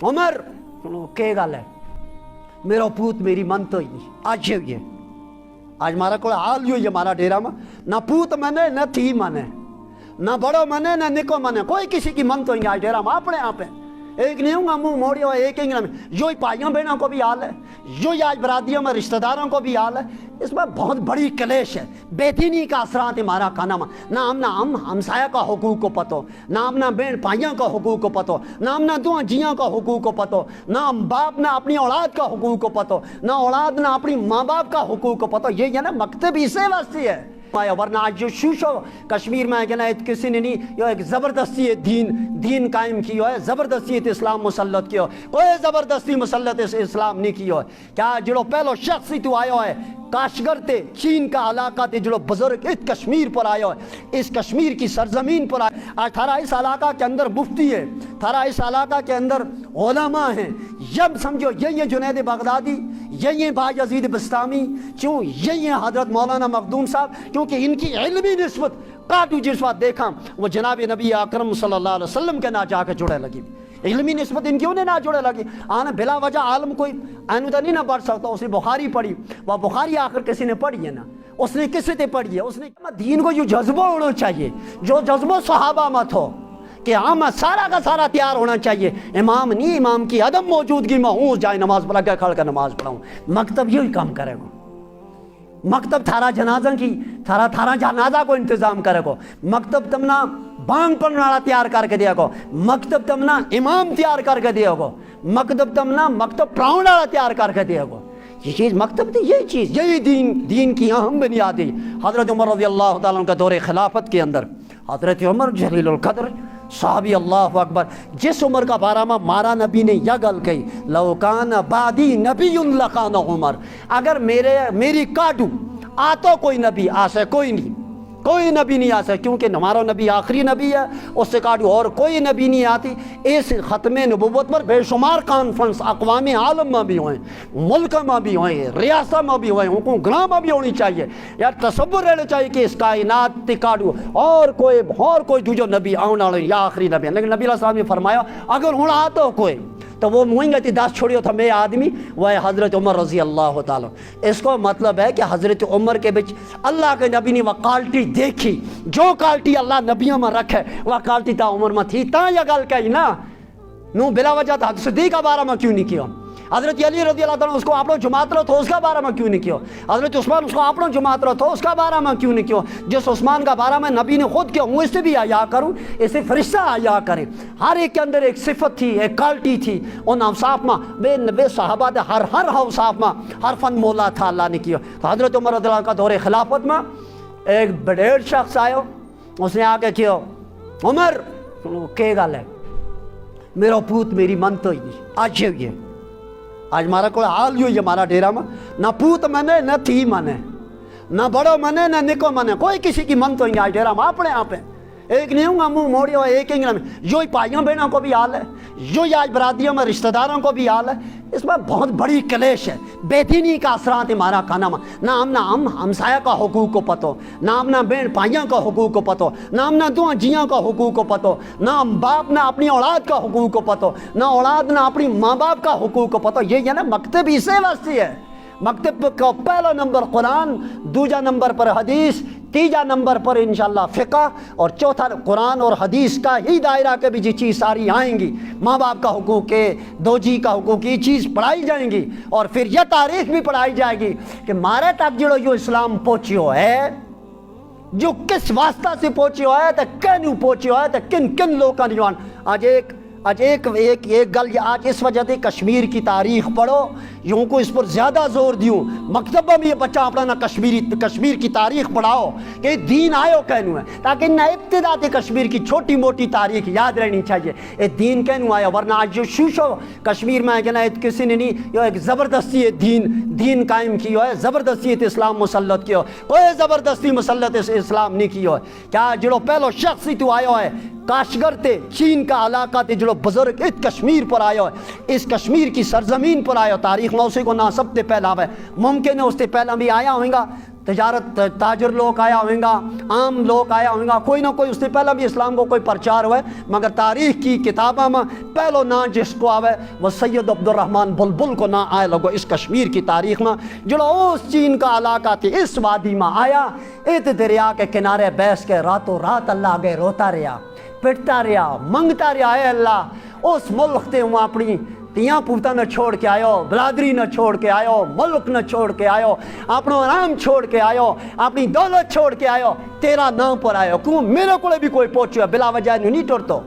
عمر کہ گل ہے میرا پوت میری من تو ہی نہیں آج یہ آج ہمارا کوئی حال ہی ہمارا ڈیرا میں نہ پوت منے نہ تھی منے نہ بڑو منے نہ نکو منے کوئی کسی کی من تو ہی نہیں آج ڈیرا میں اپنے آپ ہے ایک نہیں ہوں گا منہ موڑی ہوا ایک ہی نہیں جو ہی پائیوں بہنوں کو بھی حال ہے جو ہی آج برادریوں میں رشتہ داروں کو بھی حال ہے اس میں بہت بڑی کلیش ہے بے دینی کا اثرات ہمارا کھانا میں نہ ہم ہمسایہ کا حقوق کو پتو نہ ہم نہ بہن پائیوں کا حقوق کو پتو نہ ہم نہ دو جیاں کا حقوق کو پتو نہ باپ نہ اپنی اولاد کا حقوق کو پتو نہ اولاد نہ اپنی ماں باپ کا حقوق کو پتو یہ نا مکتب اسے واسطے ہے ورنہ آج جو شوشو کشمیر میں ہے نا کسی نے نہیں یہ ایک زبردستی دین قائم کی ہے زبردستی اسلام مسلط کیا کوئی زبردستی مسلط اسلام نہیں کی ہے کیا جڑو پہلو شخص ہی تو آیا ہے کاشگر تے چین کا علاقہ تے جڑو بزرگ اس کشمیر پر آیا ہے اس کشمیر کی سرزمین پر آیا آج تھارا اس علاقہ کے اندر مفتی ہے تھارا اس علاقہ کے اندر علماء ہیں جب سمجھو یہ جنید بغدادی یہ بایزید بستامی کیوں یہ حضرت مولانا مخدوم صاحب کیونکہ ان کی علمی نسبت کاٹو جس وقت دیکھا وہ جناب نبی اکرم صلی اللہ علیہ وسلم کے نہ جا کے جڑے لگی علمی نسبت ان کیوں نے نہ جڑے لگی آنا بلا وجہ عالم کوئی اینودہ نہیں نہ پڑھ سکتا اسے بخاری پڑھی وہ بخاری آخر کسی نے پڑھی ہے نا اس نے کسی نے پڑھی ہے اس نے دین کو جو جذبہ ہونا چاہیے جو جذبہ صحابہ مت ہو کہ ہم سارا کا سارا تیار ہونا چاہیے امام نہیں امام کی عدم موجودگی میں ہوں جائے نماز پڑھا کے کھڑ کر نماز پڑھاؤں مکتب یہی کام کرے گا مکتب تھارا جنازہ کی تھارا جنازہ کو انتظام کرے گا مکتب تمنا بانگ پڑھنے والا تیار کر کے دیا گو مکتب تمنا امام تیار کر کے دیا گو مکتب تمنا مکتب پڑھاؤں والا تیار کر کے دیا گو یہ چیز مکتب تھی یہی چیز یہی دین کی اہم بنیادی حضرت عمر رضی اللہ تعالیٰ عنہ کا دور خلافت کے اندر حضرت عمر جلیل القدر صحابی اللہ اکبر جس عمر کا بارہ میں مارا نبی نے یہ گل کہی لو کان بعدی نبی لکان عمر اگر میری کاٹو آتو کوئی نبی آسے کوئی نبی نہیں آسے کیونکہ ہمارا نبی آخری نبی ہے اس سے کاٹو اور کوئی نبی نہیں آتی اس ختم نبوت پر بے شمار کانفرنس اقوام عالم میں بھی ہوئیں ملک میں بھی ہوئیں ریاست میں بھی ہوئیں حکومت میں بھی ہونی چاہیے یار تصور رہنا چاہیے کہ اس کائنات تے کاٹو اور کوئی دوجو نبی آنے والے یا آخری نبی لیکن نبی علیہ السلام نے فرمایا اگر ہوں آتا کوئی تو وہ موئیں گے دس چھوڑیو تھا میں آدمی وہ ہے حضرت عمر رضی اللہ تعالیٰ اس کو مطلب ہے کہ حضرت عمر کے بچ اللہ کے نبی نے وہ کوالٹی دیکھی جو کوالٹی اللہ نبیوں میں رکھے وہ کوالٹی تا عمر میں تھی تا یہ گل کہی نا نو بلا وجہ تھا صدیق کا بارہ میں کیوں نہیں کیا حضرت علی رضی اللہ تعالیٰ اس کو اپنا جماعت رہا تھا اس کا بارہ میں کیوں نہیں کیا حضرت عثمان اس کو اپنا جماعت رہا تھا اس کا بارہ میں کیوں نہیں کیا جس عثمان کا بارہ میں نبی نے خود کیا ہوں اس سے بھی آیا کروں اسے فرشتہ آیا کرے ہر ایک کے اندر ایک صفت تھی ایک کوالٹی تھی ان اوصاف میں بے صحابہ دے ہر اوصاف میں ہر فن مولا تھا اللہ نے کیا تو حضرت عمر رضی اللہ کا دور خلافت میں ایک بڑیر شخص آئے اس نے آ کے کیا عمر کہ گل ہے میرا پوت میری من تو ہی نہیں آج ہمارا کوئی حال ہی ہمارا ڈیرا میں نہ پوت منے نہ تھی منے نہ بڑو منے نہ نکو منے کوئی کسی کی من تو ہی نہیں آج ڈیرا میں اپنے آپ ہے ایک نہیں ہوں گا منہ موڑی ہوا ایک ہی نہیں جو ہی پائیوں بہنوں کو بھی حال ہے جو ہی آج برادریوں میں رشتہ داروں کو بھی حال ہے اس میں بہت بڑی کلیش ہے بے دینی کا اثرات ہمارا کھانا میں نہ ہم ہمسایہ کا حقوق کو پتو نہ ہم نہ بہن پائیوں کا حقوق کو پتو نہ ہم نہ دو جیاں کا حقوق کو پتو نہ ہم باپ نہ اپنی اولاد کا حقوق کو پتو نہ اولاد نہ اپنی ماں باپ کا حقوق کو پتو یہ نا مکتب اسے واسطے ہے مکتب کا پہلا نمبر قرآن دوجا نمبر پر حدیث تیجا نمبر پر انشاءاللہ فقہ اور چوتھا قرآن اور حدیث کا ہی دائرہ کے بھی یہ چیز ساری آئیں گی ماں باپ کا حقوق کے دو جی کا حقوق یہ چیز پڑھائی جائیں گی اور پھر یہ تاریخ بھی پڑھائی جائے گی کہ مارے تک جڑو جو اسلام پہنچیو ہے جو کس واسطہ سے پہنچیو ہے تو کینوں پہنچیو ہے تو کن لوگوں نے آج ایک گل آج اس وجہ سے کشمیر کی تاریخ پڑھو یوں کو اس پر زیادہ زور دیوں مکتبہ میں یہ بچہ اپنا نہ کشمیر کی تاریخ پڑھاؤ کہ دین آئے ہو کہنوں ہے تاکہ نہ ابتدا تے کشمیر کی چھوٹی موٹی تاریخ یاد رہنی چاہیے یہ دین کہنوں آیا ورنہ آج جو شوشو کشمیر میں ہے نا کسی نے نہیں یہ ایک زبردستی دین قائم کی ہے زبردستی اسلام مسلط کیا کوئی زبردستی مسلط اسلام نہیں کی ہے کیا جڑو پہلو شخص ہی تو آیا ہے کاشگر تے چین کا علاقہ تے جڑو بزرگ اس کشمیر پر آیا ہے اس کشمیر کی سرزمین پر آیا تاریخ میں اسی کو نہ سب تے پہلا ہے ممکن ہے اس تے پہلا بھی آیا ہوئیں گا تجارت تاجر لوگ آیا ہوئیں گا، عام لوگ آیا ہوئیں گا، کوئی نہ کوئی اس سے پہلے بھی اسلام کو کوئی پرچار ہوئے، مگر تاریخ کی کتابوں میں پہلو نا جس کو آوے وہ سید عبد الرحمن بلبل کو نہ آئے لگو اس کشمیر کی تاریخ میں، جو اس چین کا علاقہ تھی اس وادی میں آیا، ایت دریا کے کنارے بیس کے راتوں رات اللہ آگے روتا رہا، پٹتا رہا، منگتا رہا، اے اللہ اس ملک تے ہوں اپنی تیاں پوتا نہ چھوڑ کے آئیو، برادری نہ چھوڑ کے آئیو، ملک نہ چھوڑ کے آئیو، اپنا آرام چھوڑ کے آئیو، اپنی دولت چھوڑ کے آئیو، تیرا نام پر آئیو، کیوں میرے کو بھی کوئی پہنچو بلا وجہ نہیں ٹرتو،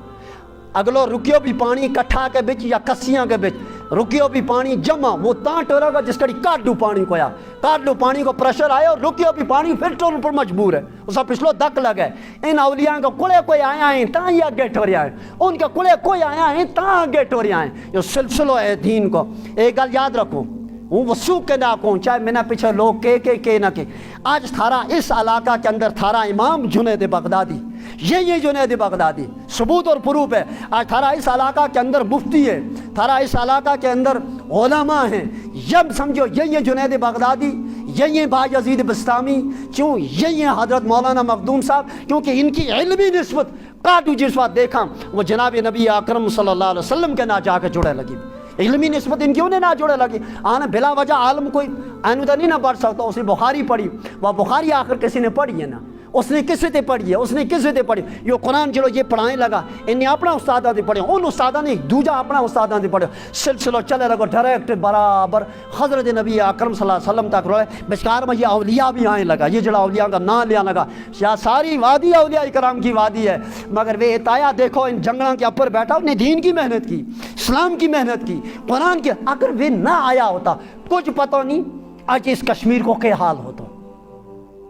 اگلو رکیو بھی پانی کٹھا کے بچ یا کسیاں کے بچ رکیو بھی پانی جمع وہ تاں ٹورا گا جس کڑی کاٹ دو پانی کو یا کاٹ دو پانی کو پریشر آئے اور رکیو بھی پانی پھر ٹورن پر مجبور ہے، اسا پچھلو دک لگے، ان اولیاء کا کلے کوئی آیا ہیں تاں یہ اگے ٹوریا ہیں، ان کے کلے کوئی آیا ہیں تاں اگے ٹوریا ہیں، یہ سلسلہ ہے دین کو۔ ایک گل یاد رکھو، وہ وسوق کے نہ کہوں چاہے میں نہ پیچھے لوگ کہ نہ کہ آج تھارا اس علاقہ کے اندر تھارا امام جنید بغدادی، یہ جنید بغدادی ثبوت اور پروف ہے، آج تھارا اس علاقہ کے اندر مفتی ہے، تھارا اس علاقہ کے اندر علماء ہیں، جب سمجھو یہ جنید بغدادی، یہ بایزید بستامی، کیوں یہ حضرت مولانا مخدوم صاحب، کیونکہ ان کی علمی نسبت کاٹو جس وقت دیکھا وہ جناب نبی اکرم صلی اللہ علیہ وسلم کے نہ جا کے جڑے لگی، علمی نسبت ان کیوں نہ جوڑے لگی، آنا بلا وجہ عالم کوئی اینودہ نہیں نہ پڑھ سکتا، اس نے بخاری پڑھی، وہ بخاری آخر کسی نے پڑھی ہے نا، اس نے کسی تے پڑھی ہے، اس نے کسی تے پڑھی، یہ قرآن چلو یہ پڑھائیں لگا، انہیں اپنا استادہ تے پڑھے، ان استادہ نے دوجہ اپنا استادہ تے پڑھے، سلسلہ چلے لگو ڈائریکٹ برابر حضرت نبی اکرم صلی اللہ علیہ وسلم تک روئے، بچکار میں یہ اولیاء بھی آئیں لگا، یہ جڑا اولیاء کا نام لیا لگا، یا ساری وادی اولیاء کرام کی وادی ہے، مگر وہ اتایا دیکھو ان جنگلوں کے اوپر بیٹھا، انہیں دین کی محنت کی، اسلام کی محنت کی، قرآن کی، اگر وہ نہ آیا ہوتا کچھ پتہ نہیں آج اس کشمیر کو کیا حال ہوتا،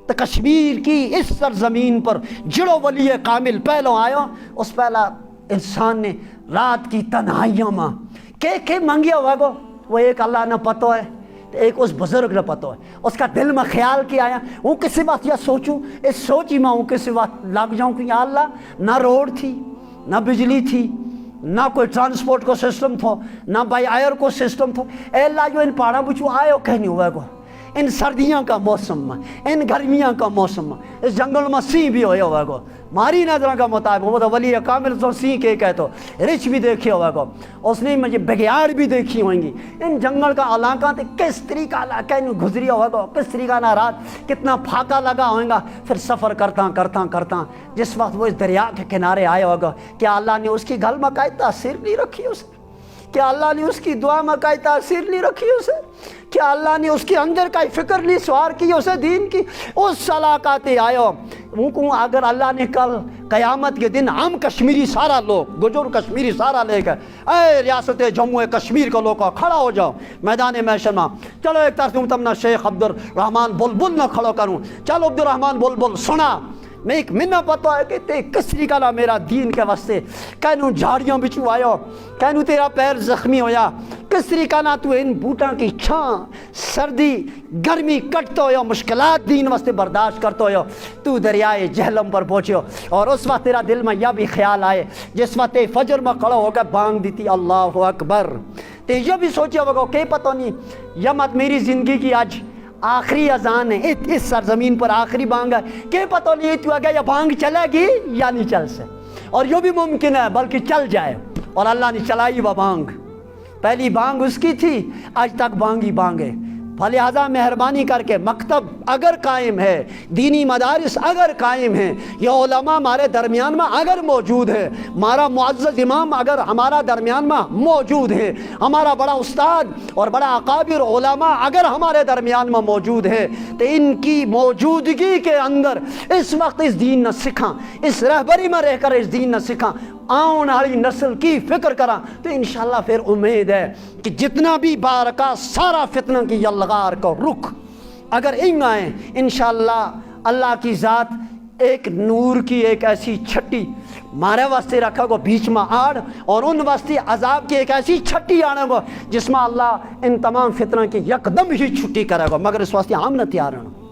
تو کشمیر کی اس سرزمین پر جڑو ولی کامل پہلو آیا، اس پہلا انسان نے رات کی تنہائیوں میں کہ مانگیا ہوا گو، وہ ایک اللہ نہ پتہ ہے، ایک اس بزرگ نہ پتہ ہے، اس کا دل میں خیال کیا آیا، وہ کسی بات یا سوچوں، اس سوچی میں وہ کسی بات لگ جاؤں کہ یا اللہ نہ روڈ تھی، نہ بجلی تھی، نہ کوئی ٹرانسپورٹ کو سسٹم تھو، نہ بائی ایئر کو سسٹم تھو، اے اللہ جو ان پہاڑا بچو آئے ہو کہیں نہیں ہوا گو، ان سردیاں کا موسم میں، ان گرمیاں کا موسم میں، اس جنگل میں سی بھی ہوئے ہوئے گو، ماری نظروں کا مطابق وہ تو ولی کامل تو سی کے کہتو، رچ بھی دیکھے ہوئے گو، اس نے مجھے بگیار بھی دیکھی ہوئیں گی، ان جنگل کا علاقہ تھے کس طریقہ علاقہ انہوں گزری ہوئے گو، کس طریقہ نہ رات کتنا پھاکا لگا ہوئیں گا، پھر سفر کرتا جس وقت وہ اس دریا کے کنارے آئے ہوئے گو، کیا اللہ نے اس کی گل میں کوئی تاثیر نہیں رکھی اسے، کیا اللہ نے اس کی دعا میں کوئی تاثیر نہیں رکھی اسے، کیا اللہ نے اس کے اندر کوئی فکر نہیں سوار کی اسے دین کی، اس علاقہ تے آئے ہو، اگر اللہ نے کل قیامت کے دن ہم کشمیری سارا لوگ گجر کشمیری سارا لے کر اے ریاست جموں کشمیر کے لوگوں کھڑا ہو جاؤ میدان محشر میں، چلو ایک طرف تم نہ شیخ عبد الرحمن بلبل نہ کھڑو کروں، چلو عبد الرحمن بلبل سنا، میں ایک منہ پتہ ہے کہ تے کس طریقہ نہ میرا دین کے واسطے کہنوں جھاڑیاں بچو آئے ہو، کہنوں تیرا پیر زخمی ہویا، کس طریقہ نہ تو ان بوٹاں کی چھاں سردی گرمی کٹتا ہو، مشکلات دین واسطے برداشت کرتا ہو، تو دریائے جہلم پر پہنچے ہو، اور اس وقت تیرا دل میں یہ بھی خیال آئے جس وقت فجر میں کھڑا ہو کر بانگ دیتی اللہ اکبر، تے یہ بھی سوچے ہوگا کہ پتہ نہیں یہ مت میری زندگی کی آج آخری اذان ہے، اس سرزمین پر آخری بانگ ہے، کہ پتہ نہیں تو اگر یہ بانگ چلے گی یا نہیں چل سے، اور یہ بھی ممکن ہے بلکہ چل جائے، اور اللہ نے چلائی وہ بانگ، پہلی بانگ اس کی تھی، آج تک بانگ ہی بانگ ہے، فلہذا مہربانی کر کے مکتب اگر قائم ہے، دینی مدارس اگر قائم ہیں، یہ علماء ہمارے درمیان میں اگر موجود ہے، ہمارا معزز امام اگر ہمارا درمیان میں موجود ہے، ہمارا بڑا استاد اور بڑا اکابر علماء اگر ہمارے درمیان میں موجود ہے، تو ان کی موجودگی کے اندر اس وقت اس دین نہ سکھاں، اس رہبری میں رہ کر اس دین نہ سکھاں، آن والی نسل کی فکر کرا، تو انشاءاللہ پھر امید ہے کہ جتنا بھی بارکا سارا فتنہ کی یلغار کو رخ اگر ان آئیں، انشاءاللہ اللہ کی ذات ایک نور کی ایک ایسی چھٹی مارے واسطے رکھا گو بیچ میں آڑ، اور ان واسطے عذاب کی ایک ایسی چھٹی آنے گو جس میں اللہ ان تمام فتنہ کی یکدم ہی چھٹی کرے گا، مگر اس واسطے ہم نہ تیار ہیں۔